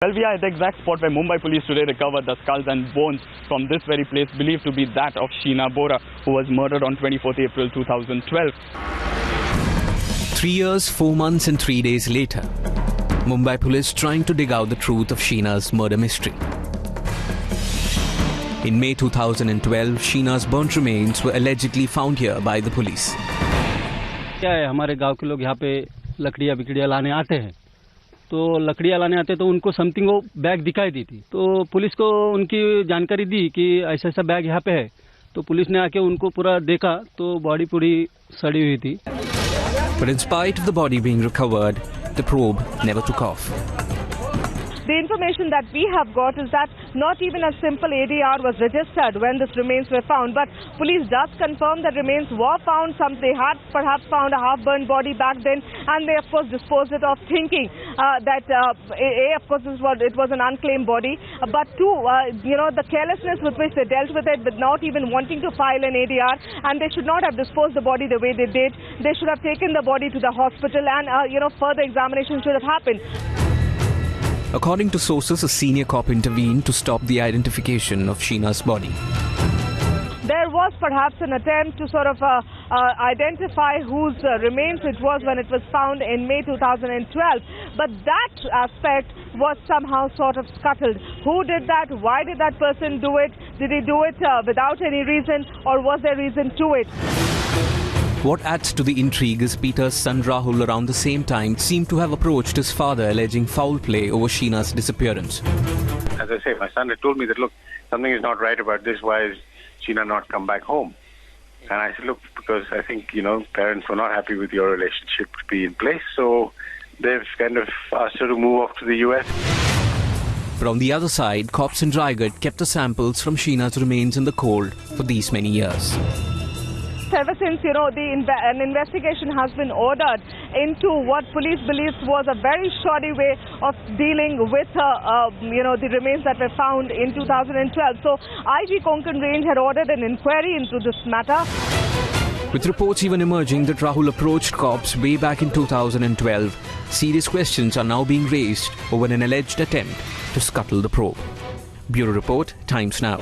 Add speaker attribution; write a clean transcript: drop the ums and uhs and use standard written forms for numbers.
Speaker 1: Well, we are at the exact spot where Mumbai police today recovered the skulls and bones from this very place, believed to be that of Sheena Bora, who was murdered on 24th April 2012.
Speaker 2: 3 years, 4 months and 3 days later, Mumbai police trying to dig out the truth of Sheena's murder mystery. In May 2012, Sheena's burnt remains were allegedly found here by the police.
Speaker 3: क्या है, हमारे गांव के लोग यहाँ पे लकड़ियाँ बिकड़ियाँ लाने आते हैं, तो लकड़ियाँ लाने आते तो उनको समथिंग वो बैग दिखाई दी थी, तो पुलिस को उनकी जानकारी दी कि ऐसा ऐसा बैग यहाँ पे है, तो पुलिस ने आके उनको पूरा देखा तो बॉडी पूरी सड़ी हुई थी.
Speaker 2: But in spite of the body being recovered, the probe never took off.
Speaker 4: The information that we have got is that not even a simple ADR was registered when these remains were found, but police does confirm that remains were found. They had perhaps found a half-burned body back then, and they of course disposed it off, thinking that of course it was an unclaimed body, but two, the carelessness with which they dealt with it, with not even wanting to file an ADR, and they should not have disposed the body the way they did. They should have taken the body to the hospital, and further examination should have happened.
Speaker 2: According to sources, a senior cop intervened to stop the identification of Sheena's body.
Speaker 4: There was perhaps an attempt to sort of identify whose remains it was when it was found in May 2012. But that aspect was somehow sort of scuttled. Who did that? Why did that person do it? Did he do it without any reason, or was there reason to it?
Speaker 2: What adds to the intrigue is Peter's son Rahul around the same time seemed to have approached his father alleging foul play over Sheena's disappearance.
Speaker 5: As I say, my son had told me that, look, something is not right about this. Why is Sheena not come back home? And I said, look, because I think, parents were not happy with your relationship to be in place. So they've kind of asked her to move off to the US.
Speaker 2: But on the other side, cops in Raigad kept the samples from Sheena's remains in the cold for these many years.
Speaker 4: Ever since, an investigation has been ordered into what police believes was a very shoddy way of dealing with, the remains that were found in 2012. So, IG Konkan Range had ordered an inquiry into this matter.
Speaker 2: With reports even emerging that Rahul approached cops way back in 2012, serious questions are now being raised over an alleged attempt to scuttle the probe. Bureau Report, Times Now.